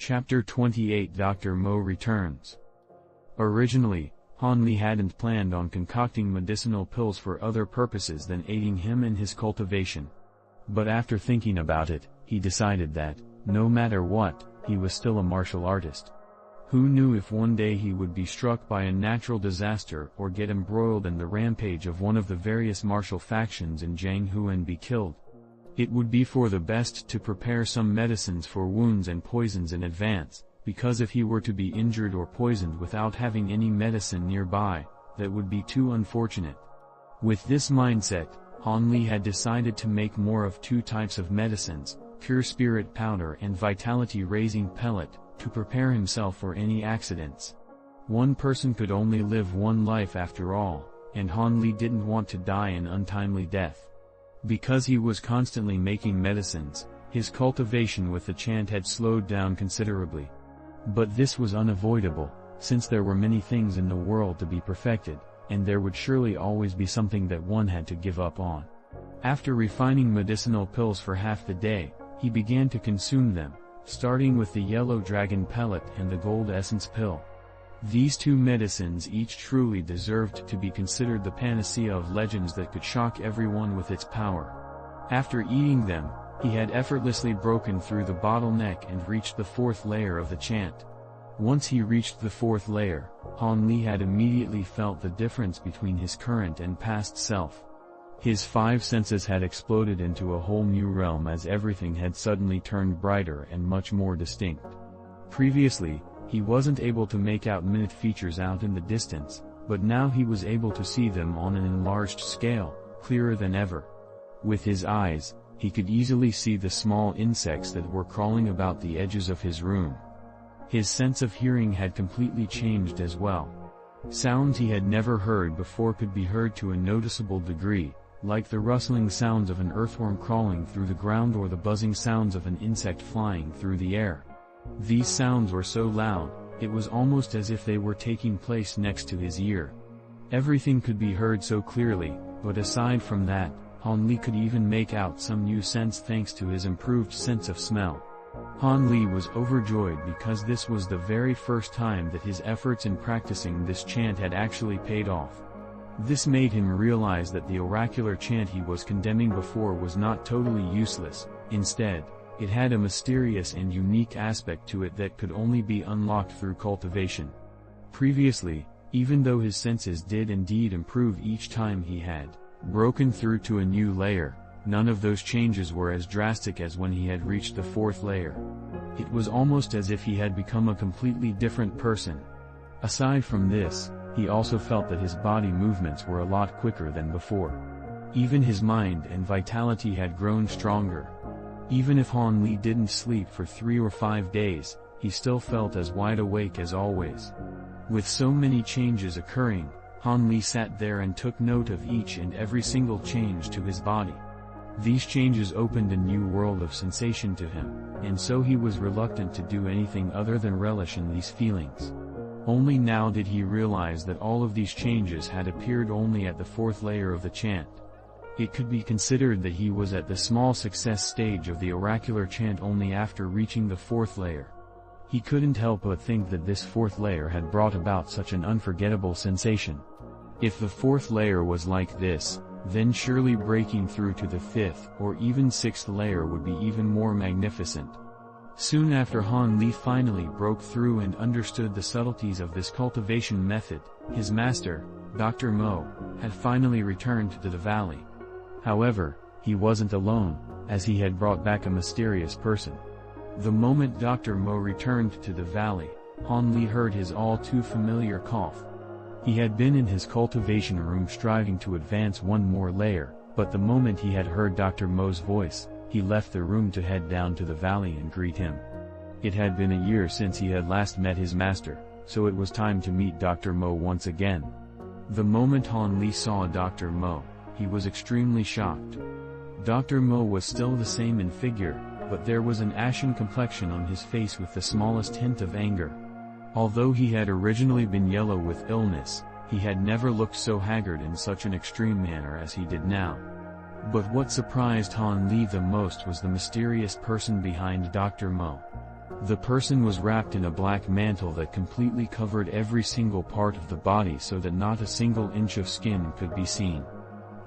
Chapter 28 Dr. Mo returns. Originally, Han Li hadn't planned on concocting medicinal pills for other purposes than aiding him in his cultivation. But after thinking about it, he decided that, no matter what, he was still a martial artist. Who knew if one day he would be struck by a natural disaster or get embroiled in the rampage of one of the various martial factions in Jianghu and be killed. It would be for the best to prepare some medicines for wounds and poisons in advance, because if he were to be injured or poisoned without having any medicine nearby, that would be too unfortunate. With this mindset, Han Li had decided to make more of two types of medicines, pure spirit powder and vitality-raising pellet, to prepare himself for any accidents. One person could only live one life after all, and Han Li didn't want to die an untimely death. Because he was constantly making medicines, his cultivation with the chant had slowed down considerably. But this was unavoidable, since there were many things in the world to be perfected, and there would surely always be something that one had to give up on. After refining medicinal pills for half the day, he began to consume them, starting with the yellow dragon pellet and the gold essence pill. These two medicines each truly deserved to be considered the panacea of legends that could shock everyone with its power. After eating them, he had effortlessly broken through the bottleneck and reached the fourth layer of the chant. Once he reached the fourth layer, Han Li had immediately felt the difference between his current and past self. His five senses had exploded into a whole new realm as everything had suddenly turned brighter and much more distinct. Previously, he wasn't able to make out minute features out in the distance, but now he was able to see them on an enlarged scale, clearer than ever. With his eyes, he could easily see the small insects that were crawling about the edges of his room. His sense of hearing had completely changed as well. Sounds he had never heard before could be heard to a noticeable degree, like the rustling sounds of an earthworm crawling through the ground or the buzzing sounds of an insect flying through the air. These sounds were so loud, it was almost as if they were taking place next to his ear. Everything could be heard so clearly, but aside from that, Han Li could even make out some new scents thanks to his improved sense of smell. Han Li was overjoyed because this was the very first time that his efforts in practicing this chant had actually paid off. This made him realize that the oracular chant he was condemning before was not totally useless. Instead, it had a mysterious and unique aspect to it that could only be unlocked through cultivation. Previously, even though his senses did indeed improve each time he had broken through to a new layer, none of those changes were as drastic as when he had reached the fourth layer. It was almost as if he had become a completely different person. Aside from this, he also felt that his body movements were a lot quicker than before. Even his mind and vitality had grown stronger. Even if Han Li didn't sleep for 3 or 5 days, he still felt as wide awake as always. With so many changes occurring, Han Li sat there and took note of each and every single change to his body. These changes opened a new world of sensation to him, and so he was reluctant to do anything other than relish in these feelings. Only now did he realize that all of these changes had appeared only at the fourth layer of the chant. It could be considered that he was at the small success stage of the oracular chant only after reaching the fourth layer. He couldn't help but think that this fourth layer had brought about such an unforgettable sensation. If the fourth layer was like this, then surely breaking through to the fifth or even sixth layer would be even more magnificent. Soon after Han Li finally broke through and understood the subtleties of this cultivation method, his master, Dr. Mo, had finally returned to the valley. However, he wasn't alone, as he had brought back a mysterious person. The moment Dr. Mo returned to the valley, Han Li heard his all-too-familiar cough. He had been in his cultivation room striving to advance one more layer, but the moment he had heard Dr. Mo's voice, he left the room to head down to the valley and greet him. It had been a year since he had last met his master, so it was time to meet Dr. Mo once again. The moment Han Li saw Dr. Mo, he was extremely shocked. Dr. Mo was still the same in figure, but there was an ashen complexion on his face with the smallest hint of anger. Although he had originally been yellow with illness, he had never looked so haggard in such an extreme manner as he did now. But what surprised Han Li the most was the mysterious person behind Dr. Mo. The person was wrapped in a black mantle that completely covered every single part of the body so that not a single inch of skin could be seen.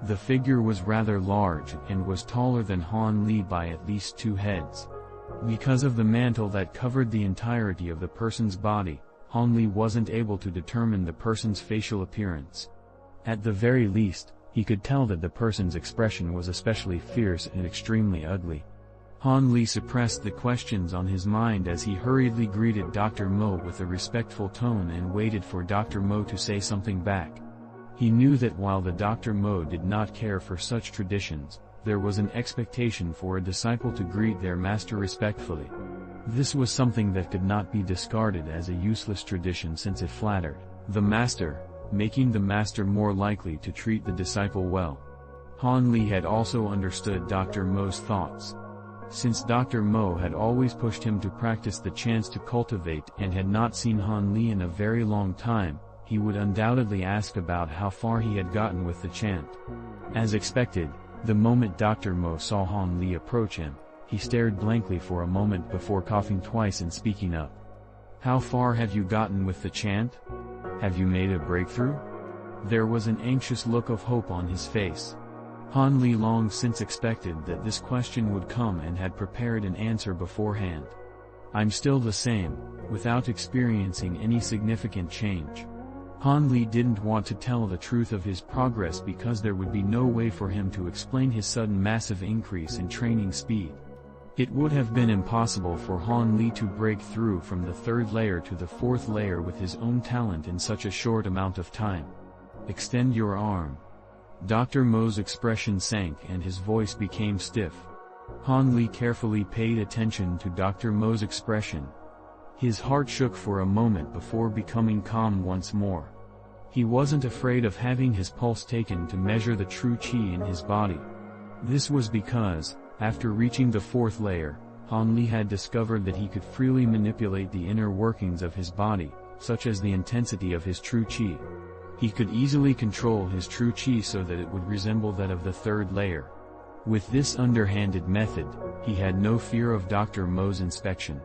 The figure was rather large and was taller than Han Li by at least 2 heads. Because of the mantle that covered the entirety of the person's body, Han Li wasn't able to determine the person's facial appearance. At the very least, he could tell that the person's expression was especially fierce and extremely ugly. Han Li suppressed the questions on his mind as he hurriedly greeted Dr. Mo with a respectful tone and waited for Dr. Mo to say something back. He knew that while the Dr. Mo did not care for such traditions, there was an expectation for a disciple to greet their master respectfully. This was something that could not be discarded as a useless tradition since it flattered the master, making the master more likely to treat the disciple well. Han Li had also understood Dr. Mo's thoughts. Since Dr. Mo had always pushed him to practice the chants to cultivate and had not seen Han Li in a very long time, he would undoubtedly ask about how far he had gotten with the chant. As expected, the moment Dr. Mo saw Han Li approach him, he stared blankly for a moment before coughing twice and speaking up. "How far have you gotten with the chant? Have you made a breakthrough?" There was an anxious look of hope on his face. Han Li long since expected that this question would come and had prepared an answer beforehand. "I'm still the same, without experiencing any significant change." Han Li didn't want to tell the truth of his progress because there would be no way for him to explain his sudden massive increase in training speed. It would have been impossible for Han Li to break through from the 3rd layer to the 4th layer with his own talent in such a short amount of time. "Extend your arm." Dr. Mo's expression sank and his voice became stiff. Han Li carefully paid attention to Dr. Mo's expression. His heart shook for a moment before becoming calm once more. He wasn't afraid of having his pulse taken to measure the true qi in his body. This was because, after reaching the 4th layer, Han Li had discovered that he could freely manipulate the inner workings of his body, such as the intensity of his true qi. He could easily control his true qi so that it would resemble that of the 3rd layer. With this underhanded method, he had no fear of Dr. Mo's inspection.